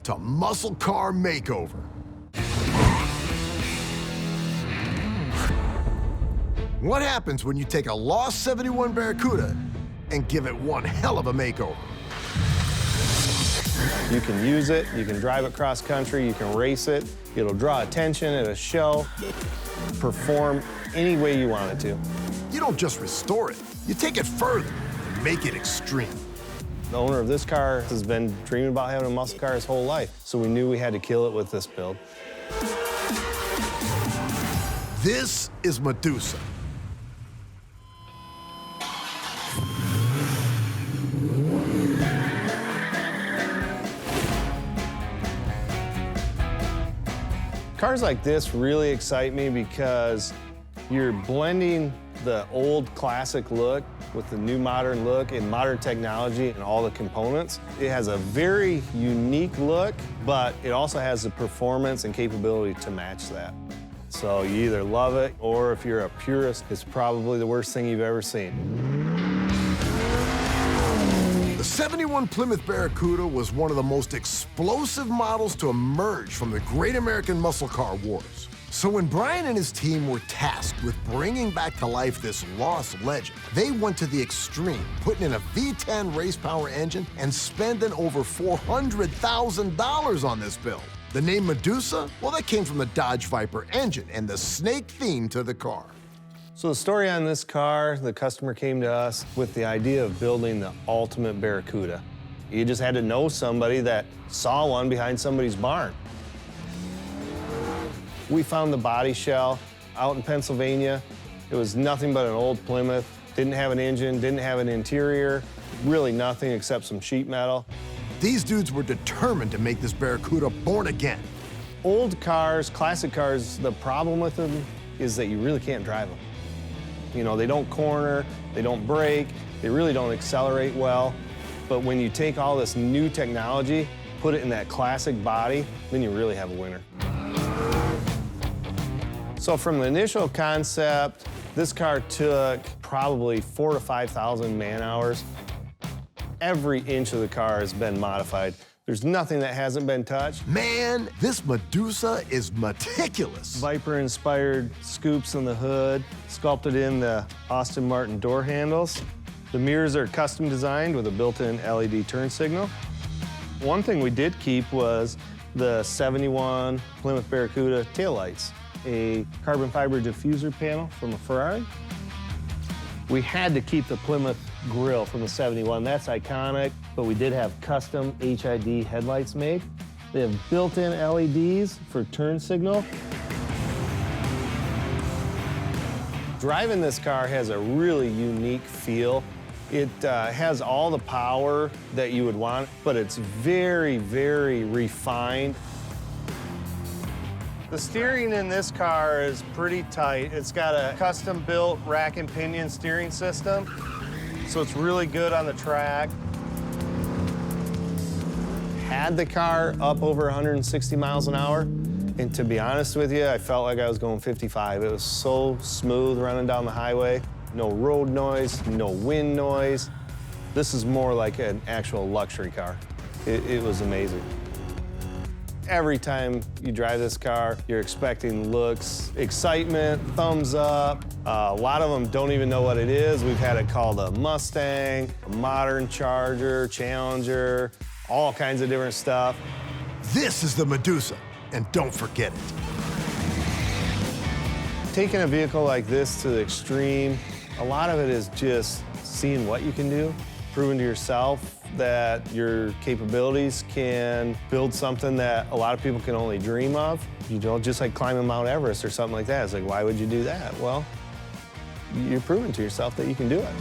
to muscle car makeover. What happens when you take a lost 71 Barracuda and give it one hell of a makeover? You can use it, you can drive it cross country, you can race it, it'll draw attention at a show, perform any way you want it to. You don't just restore it, you take it further and make it extreme. The owner of this car has been dreaming about having a muscle car his whole life, so we knew we had to kill it with this build. This is Medusa. Cars like this really excite me because you're blending the old classic look with the new modern look and modern technology and all the components. It has a very unique look, but it also has the performance and capability to match that. So you either love it, or if you're a purist, it's probably the worst thing you've ever seen. The 71 Plymouth Barracuda was one of the most explosive models to emerge from the Great American Muscle Car Wars. So when Brian and his team were tasked with bringing back to life this lost legend, they went to the extreme, putting in a V10 race power engine and spending over $400,000 on this build. The name Medusa, well, that came from the Dodge Viper engine and the snake theme to the car. So the story on this car, the customer came to us with the idea of building the ultimate Barracuda. You just had to know somebody that saw one behind somebody's barn. We found the body shell out in Pennsylvania. It was nothing but an old Plymouth. Didn't have an engine, didn't have an interior, really nothing except some sheet metal. These dudes were determined to make this Barracuda born again. Old cars, classic cars, the problem with them is that you really can't drive them. You know, they don't corner, they don't brake, they really don't accelerate well. But when you take all this new technology, put it in that classic body, then you really have a winner. So from the initial concept, this car took probably 4,000 to 5,000 man-hours. Every inch of the car has been modified. There's nothing that hasn't been touched. Man, this Medusa is meticulous. Viper-inspired scoops on the hood, sculpted in the Aston Martin door handles. The mirrors are custom designed with a built-in LED turn signal. One thing we did keep was the 71 Plymouth Barracuda taillights, a carbon fiber diffuser panel from a Ferrari. We had to keep the Plymouth grille from the 71. That's iconic, but we did have custom HID headlights made. They have built-in LEDs for turn signal. Driving this car has a really unique feel. It has all the power that you would want, but it's very, very refined. The steering in this car is pretty tight. It's got a custom-built rack and pinion steering system, so it's really good on the track. Had the car up over 160 miles an hour, and to be honest with you, I felt like I was going 55. It was so smooth running down the highway. No road noise, no wind noise. This is more like an actual luxury car. It was amazing. Every time you drive this car, you're expecting looks, excitement, thumbs up. A lot of them don't even know what it is. We've had it called a Mustang, a modern Charger, Challenger, all kinds of different stuff. This is the Medusa, and don't forget it. Taking a vehicle like this to the extreme, a lot of it is just seeing what you can do, proving to yourself that your capabilities can build something that a lot of people can only dream of. You know, just like climbing Mount Everest or something like that. It's like, why would you do that? Well, you're proving to yourself that you can do it.